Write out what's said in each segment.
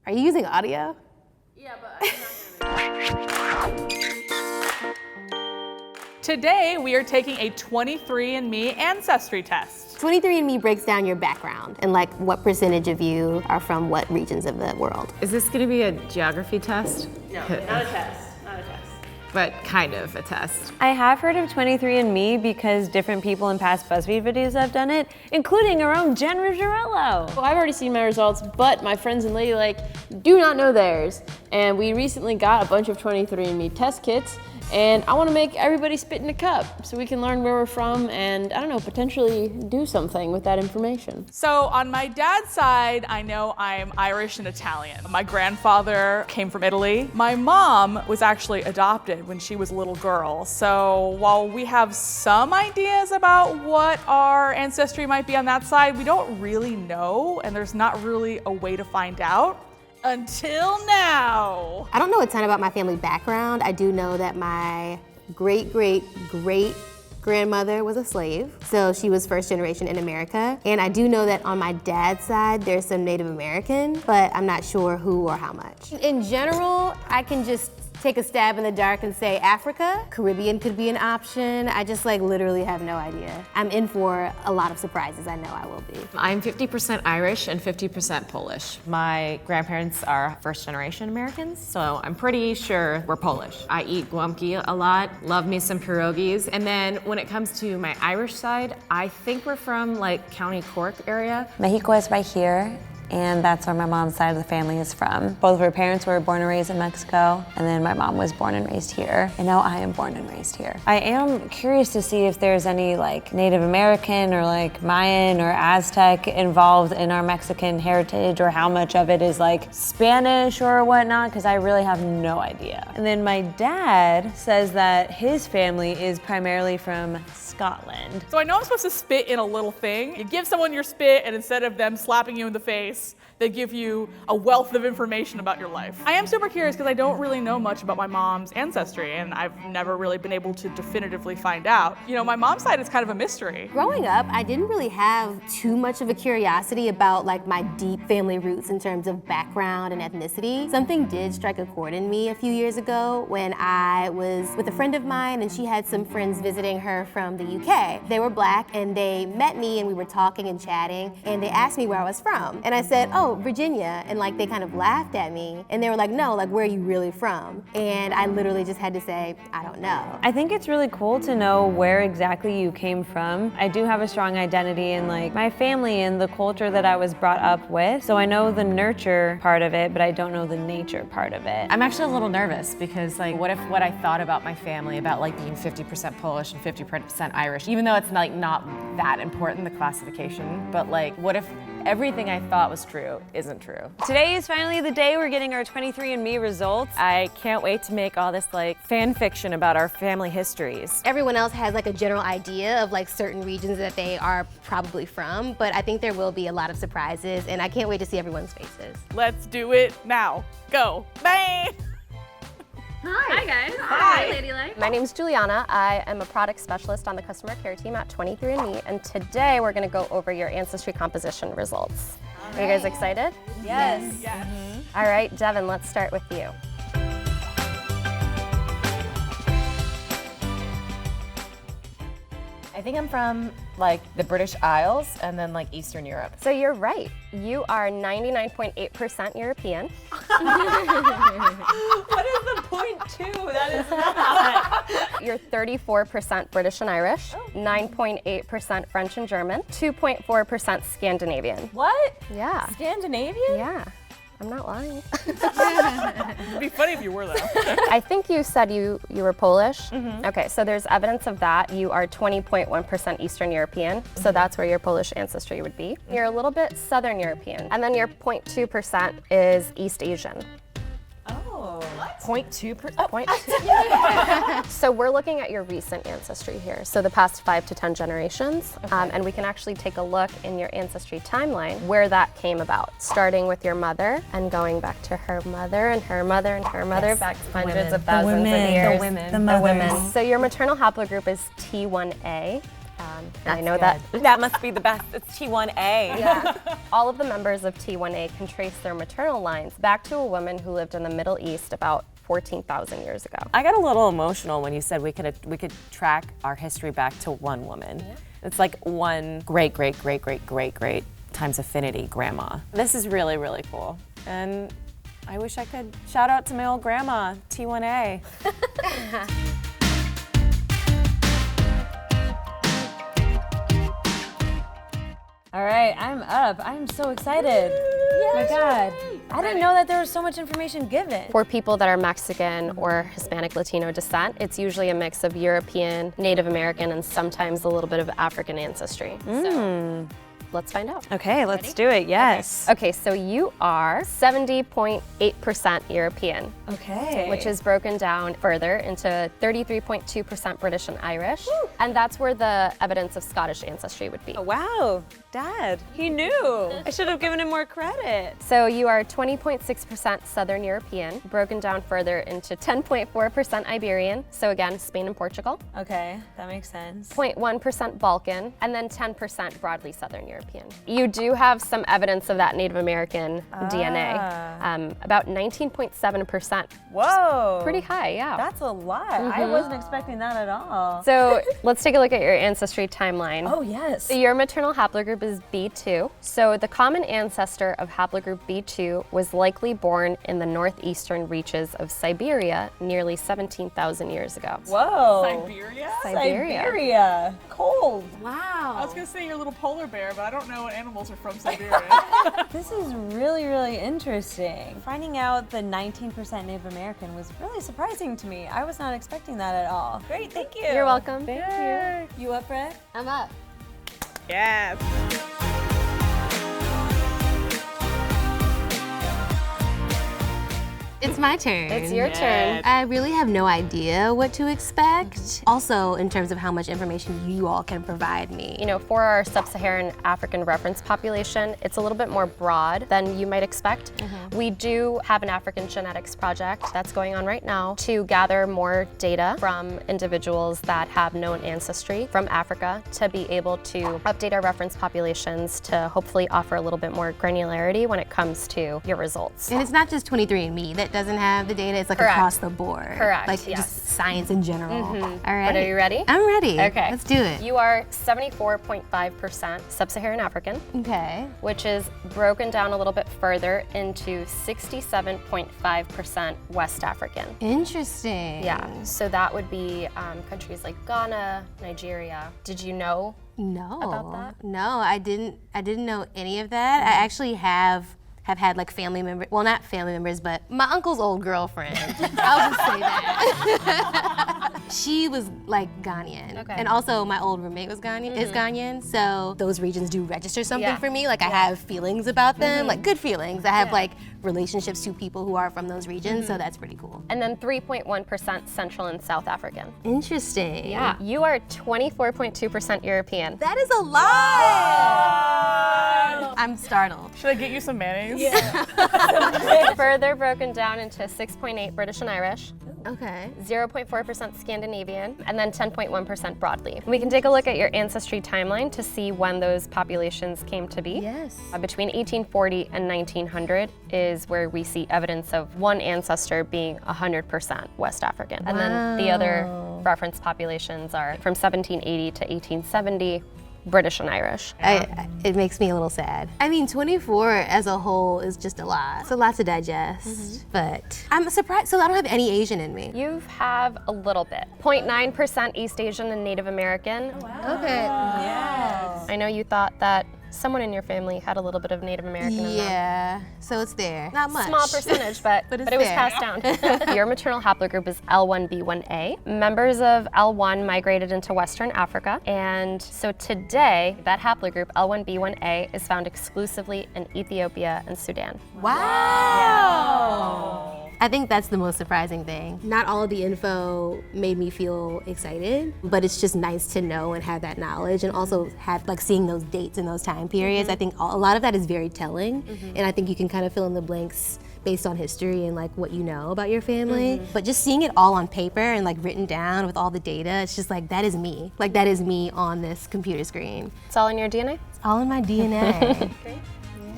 Are you using audio? Yeah, but I'm not gonna. Today, we are taking a 23andMe ancestry test. 23andMe breaks down your background and like what percentage of you are from what regions of the world. Is this gonna be a geography test? No, not a test, not a test. But kind of a test. I have heard of 23andMe because different people in past BuzzFeed videos have done it, including our own Jen Ruggiero. Well, I've already seen my results, but my friends in Ladylike do not know theirs. And we recently got a bunch of 23andMe test kits, and I want to make everybody spit in a cup so we can learn where we're from and, I don't know, potentially do something with that information. So on my dad's side, I know I'm Irish and Italian. My grandfather came from Italy. My mom was actually adopted when she was a little girl. So while we have some ideas about what our ancestry might be on that side, we don't really know, and there's not really a way to find out. Until now. I don't know a ton about my family background. I do know that my great-great-great-grandmother was a slave. So she was first generation in America. And I do know that on my dad's side, there's some Native American, but I'm not sure who or how much. In general, I can just take a stab in the dark and say Africa. Caribbean could be an option. I just like literally have no idea. I'm in for a lot of surprises. I know I will be. I'm 50% Irish and 50% Polish. My grandparents are first generation Americans, so I'm pretty sure we're Polish. I eat guamki a lot, love me some pierogies. And then when it comes to my Irish side, I think we're from like County Cork area. Mexico is right here, and that's where my mom's side of the family is from. Both of her parents were born and raised in Mexico, and then my mom was born and raised here, and now I am born and raised here. I am curious to see if there's any like Native American or like Mayan or Aztec involved in our Mexican heritage, or how much of it is like Spanish or whatnot, because I really have no idea. And then my dad says that his family is primarily from Scotland. So I know I'm supposed to spit in a little thing. You give someone your spit, and instead of them slapping you in the face, they give you a wealth of information about your life. I am super curious because I don't really know much about my mom's ancestry, and I've never really been able to definitively find out. You know, my mom's side is kind of a mystery. Growing up, I didn't really have too much of a curiosity about like my deep family roots in terms of background and ethnicity. Something did strike a chord in me a few years ago when I was with a friend of mine, and she had some friends visiting her from the UK. They were Black, and they met me, and we were talking and chatting, and they asked me where I was from. And I said, oh, Virginia, and like they kind of laughed at me, and they were like, no, like where are you really from? And I literally just had to say, I don't know. I think it's really cool to know where exactly you came from. I do have a strong identity in like my family and the culture that I was brought up with, so I know the nurture part of it, but I don't know the nature part of it. I'm actually a little nervous because like, what if what I thought about my family, about like being 50% Polish and 50% Irish, even though it's like not that important, the classification, but like, what if everything I thought was true isn't true? Today is finally the day we're getting our 23andMe results. I can't wait to make all this like fan fiction about our family histories. Everyone else has like a general idea of like certain regions that they are probably from, but I think there will be a lot of surprises, and I can't wait to see everyone's faces. Let's do it now. Go. Bye. Hi guys. Hi. Ladylike. My name is Juliana. I am a product specialist on the customer care team at 23andMe, and today we're going to go over your ancestry composition results. Are you guys excited? Yes. Yes. All right, Devin, let's start with you. I think I'm from like the British Isles and then like Eastern Europe. So you're right. You are 99.8% European. What is the 0.2? That is not. You're 34% British and Irish, 9.8% French and German, 2.4% Scandinavian. What? Yeah. Scandinavian? Yeah. I'm not lying. It'd be funny if you were though. I think you said you were Polish. Okay, so there's evidence of that. You are 20.1% Eastern European, so that's where your Polish ancestry would be. You're a little bit Southern European, and then your 0.2% is East Asian. Oh, what? 0.2%? 0.2. So we're looking at your recent ancestry here, so the past 5 to 10 generations, and we can actually take a look in your ancestry timeline where that came about, starting with your mother and going back to her mother and her mother and her mother, back hundreds of thousands of years. The women. So your maternal haplogroup is T1A. T1. I know that. That must be the best. It's T1A. Yeah. All of the members of T1A can trace their maternal lines back to a woman who lived in the Middle East about 14,000 years ago. I got a little emotional when you said we could track our history back to one woman. Yeah. It's like one great times affinity grandma. This is really, really cool. And I wish I could shout out to my old grandma, T1A. All right, I'm up. I'm so excited. Oh my God. I didn't know that there was so much information given. For people that are Mexican or Hispanic Latino descent, it's usually a mix of European, Native American, and sometimes a little bit of African ancestry. So let's find out. Okay, let's do it, yes. Okay, so you are 70.8% European. Okay. Which is broken down further into 33.2% British and Irish. Woo. And that's where the evidence of Scottish ancestry would be. Oh, wow, Dad, he knew. I should have given him more credit. So you are 20.6% Southern European, broken down further into 10.4% Iberian, so again, Spain and Portugal. Okay, that makes sense. 0.1% Balkan, and then 10% broadly Southern European. You do have some evidence of that Native American DNA, about 19.7%. Whoa. Pretty high, yeah. That's a lot. I wasn't expecting that at all. So let's take a look at your ancestry timeline. Oh, yes. So your maternal haplogroup is B2. So the common ancestor of haplogroup B2 was likely born in the northeastern reaches of Siberia nearly 17,000 years ago. Whoa. Siberia? Siberia. Cold. I was gonna say you're a little polar bear, but I don't know what animals are from Siberia. This is really, really interesting. Finding out the 19% Native American was really surprising to me. I was not expecting that at all. Great, thank you. You're welcome. Thank you. You up, Fred? I'm up. Yes. It's my turn. It's your turn. I really have no idea what to expect. Also, in terms of how much information you all can provide me. You know, for our sub-Saharan African reference population, it's a little bit more broad than you might expect. We do have an African genetics project that's going on right now to gather more data from individuals that have known ancestry from Africa to be able to update our reference populations to hopefully offer a little bit more granularity when it comes to your results. And it's not just 23andMe that doesn't have the data, it's like Correct. across the board. Correct, Like yes. just science in general. All right. But are you ready? I'm ready. Okay. Let's do it. You are 74.5% sub-Saharan African, Okay. which is broken down a little bit further into 67.5% West African. Interesting. Yeah, so that would be countries like Ghana, Nigeria. Did you know No. about that? No, I didn't know any of that. I actually have had like family members, well not family members, but my uncle's old girlfriend. I'll just say that. She was like Ghanaian. Okay. And also my old roommate was is Ghanaian, so those regions do register something Yeah. for me. Like I have feelings about them, like good feelings. I have like relationships to people who are from those regions, so that's pretty cool. And then 3.1% Central and South African. Interesting. Yeah. You are 24.2% European. That is a lot! I'm startled. Should I get you some mayonnaise? Further broken down into 6.8 British and Irish, Okay. 0.4% Scandinavian, and then 10.1% broadly. We can take a look at your ancestry timeline to see when those populations came to be. Yes. Between 1840 and 1900 is where we see evidence of one ancestor being 100% West African. And then the other reference populations are from 1780 to 1870, British and Irish. It makes me a little sad. I mean, 24 as a whole is just a lot. It's a lot to digest, but I'm surprised. So I don't have any Asian in me. You have a little bit. 0.9% East Asian and Native American. Okay. I know you thought that someone in your family had a little bit of Native American in them. Yeah, so it's there. Not much. Small percentage, but, But it's it was there. passed down. Your maternal haplogroup is L1B1A. Members of L1 migrated into Western Africa, and so today, that haplogroup, L1B1A, is found exclusively in Ethiopia and Sudan. Wow. I think that's the most surprising thing. Not all of the info made me feel excited, but it's just nice to know and have that knowledge, and also have like seeing those dates and those time periods. I think a lot of that is very telling, and I think you can kind of fill in the blanks based on history and like what you know about your family. But just seeing it all on paper and like written down with all the data, it's just like, that is me. Like that is me on this computer screen. It's all in your DNA? It's all in my DNA.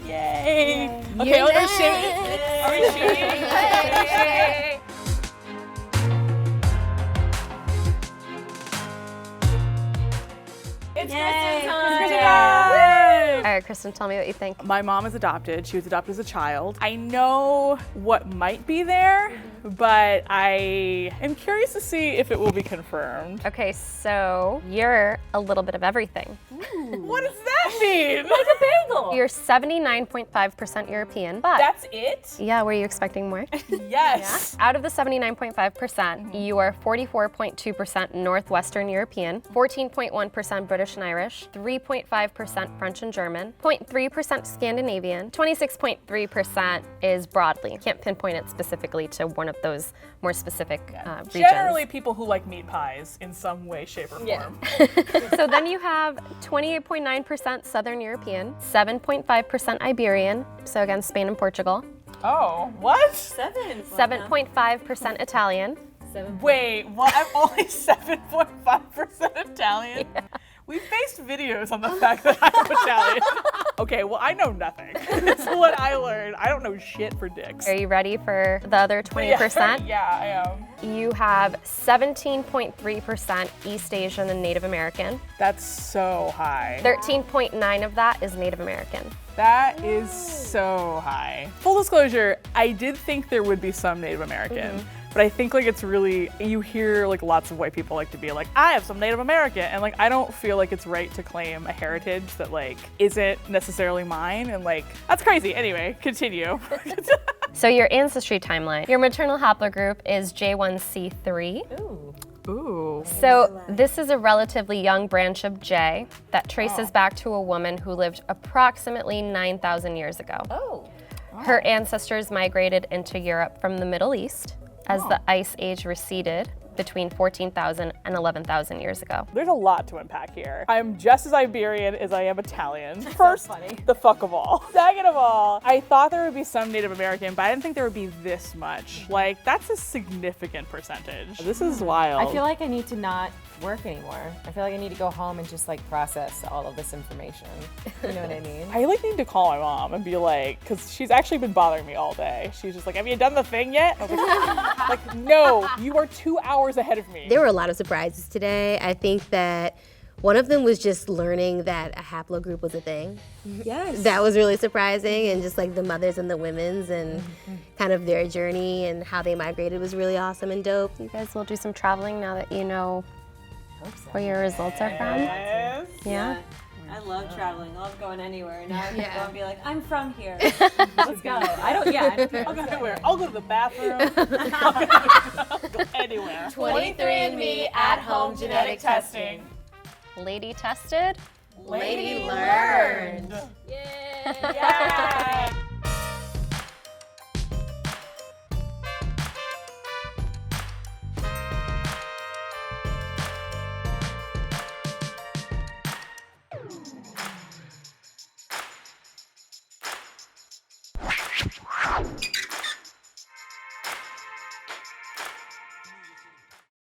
Yay! Okay, are we shooting? Are we shooting? It's Kristin's time! All right, Kristen, tell me what you think. My mom is adopted. She was adopted as a child. I know what might be there, but I am curious to see if it will be confirmed. Okay, so you're a little bit of everything. What does that mean? Like a bagel. You're 79.5% European, but That's it? yeah, were you expecting more? Yes. Out of the 79.5%, you are 44.2% Northwestern European, 14.1% British and Irish, 3.5% French and German, 0.3% Scandinavian, 26.3% is broadly. Can't pinpoint it specifically to one of those more specific regions. Generally people who like meat pies in some way, shape, or form. So then you have 28.9% Southern European, 7.5% Iberian, so again, Spain and Portugal, Oh, what? 7.5% Italian, Wait, what? I'm only 7.5% Italian? Yeah. We faced videos on the fact that I'm Italian. Okay, well, I know nothing. That's what I learned. I don't know shit for dicks. Are you ready for the other 20%? Yeah, I am. You have 17.3% East Asian and Native American. That's so high. 13.9 of that is Native American. That is so high. Full disclosure, I did think there would be some Native American. But I think like it's really, you hear like lots of white people like to be like, I have some Native American, and like I don't feel like it's right to claim a heritage that like isn't necessarily mine, and like that's crazy. Anyway, continue. So your ancestry timeline. Your maternal haplogroup is J1C3. Ooh. So this is a relatively young branch of J that traces back to a woman who lived approximately 9,000 years ago. Her ancestors migrated into Europe from the Middle East as the Ice Age receded between 14,000 and 11,000 years ago. There's a lot to unpack here. I'm just as Iberian as I am Italian. First, the fuck of all. Second of all, I thought there would be some Native American, but I didn't think there would be this much. Like, that's a significant percentage. This is wild. I feel like I need to not work anymore. I feel like I need to go home and just like process all of this information. You know what I mean? I like need to call my mom and be like, because she's actually been bothering me all day. She's just like, have you done the thing yet? I was like, no, you are 2 hours ahead of me. There were a lot of surprises today. I think that one of them was just learning that a haplogroup was a thing. Yes. That was really surprising, and just like the mothers and the women's and kind of their journey and how they migrated was really awesome and dope. You guys will do some traveling now that you know where your results are from? Yes. Yeah? I love traveling. I love going anywhere. Now I can go and be like, I'm from here. Let's go. I don't care. I'll go anywhere. I'll go to the bathroom. I'll go anywhere. 23andMe at home genetic testing. Lady tested? Lady learned. Yeah.